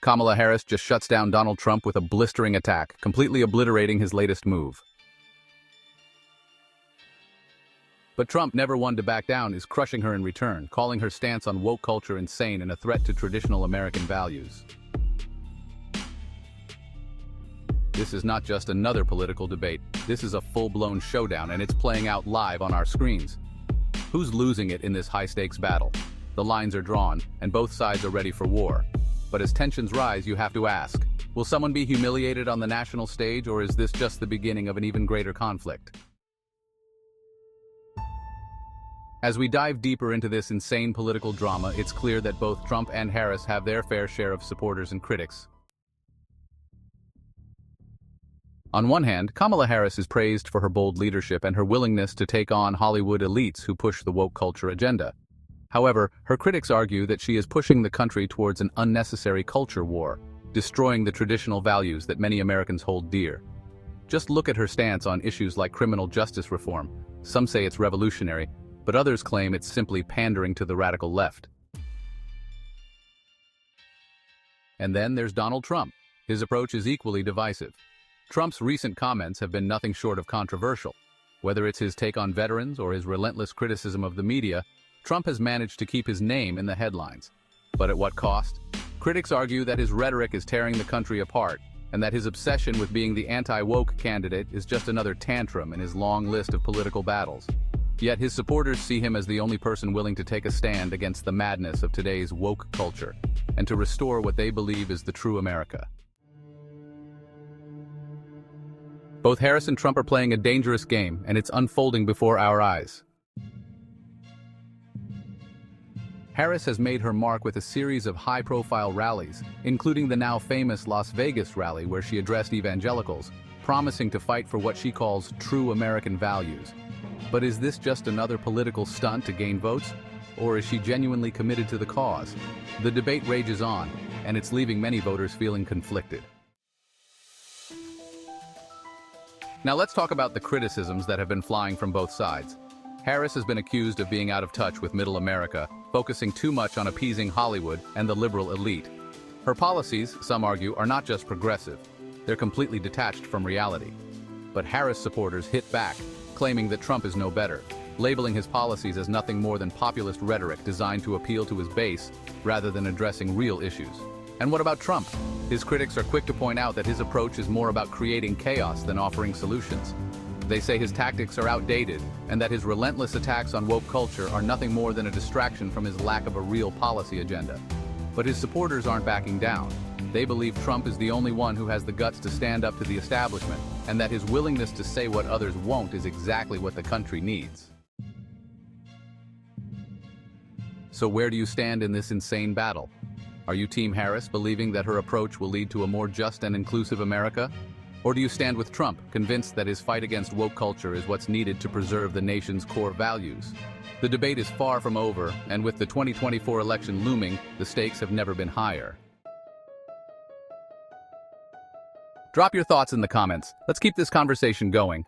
Kamala Harris just shuts down Donald Trump with a blistering attack, completely obliterating his latest move. But Trump, never one to back down, is crushing her in return, calling her stance on woke culture insane and a threat to traditional American values. This is not just another political debate. This is a full-blown showdown, and it's playing out live on our screens. Who's losing it in this high-stakes battle? The lines are drawn, and both sides are ready for war. But as tensions rise, you have to ask, will someone be humiliated on the national stage, or is this just the beginning of an even greater conflict? As we dive deeper into this insane political drama, it's clear that both Trump and Harris have their fair share of supporters and critics. On one hand, Kamala Harris is praised for her bold leadership and her willingness to take on Hollywood elites who push the woke culture agenda. However, her critics argue that she is pushing the country towards an unnecessary culture war, destroying the traditional values that many Americans hold dear. Just look at her stance on issues like criminal justice reform. Some say it's revolutionary, but others claim it's simply pandering to the radical left. And then there's Donald Trump. His approach is equally divisive. Trump's recent comments have been nothing short of controversial. Whether it's his take on veterans or his relentless criticism of the media, Trump has managed to keep his name in the headlines. But at what cost? Critics argue that his rhetoric is tearing the country apart, and that his obsession with being the anti-woke candidate is just another tantrum in his long list of political battles. Yet his supporters see him as the only person willing to take a stand against the madness of today's woke culture, and to restore what they believe is the true America. Both Harris and Trump are playing a dangerous game, and it's unfolding before our eyes. Harris has made her mark with a series of high-profile rallies, including the now famous Las Vegas rally where she addressed evangelicals, promising to fight for what she calls true American values. But is this just another political stunt to gain votes? Or is she genuinely committed to the cause? The debate rages on, and it's leaving many voters feeling conflicted. Now let's talk about the criticisms that have been flying from both sides. Harris has been accused of being out of touch with middle America, focusing too much on appeasing Hollywood and the liberal elite. Her policies, some argue, are not just progressive, they're completely detached from reality. But Harris supporters hit back, claiming that Trump is no better, labeling his policies as nothing more than populist rhetoric designed to appeal to his base rather than addressing real issues. And what about Trump? His critics are quick to point out that his approach is more about creating chaos than offering solutions. They say his tactics are outdated, and that his relentless attacks on woke culture are nothing more than a distraction from his lack of a real policy agenda. But his supporters aren't backing down. They believe Trump is the only one who has the guts to stand up to the establishment, and that his willingness to say what others won't is exactly what the country needs. So where do you stand in this insane battle? Are you Team Harris, believing that her approach will lead to a more just and inclusive America? Or do you stand with Trump, convinced that his fight against woke culture is what's needed to preserve the nation's core values? The debate is far from over, and with the 2024 election looming, the stakes have never been higher. Drop your thoughts in the comments. Let's keep this conversation going.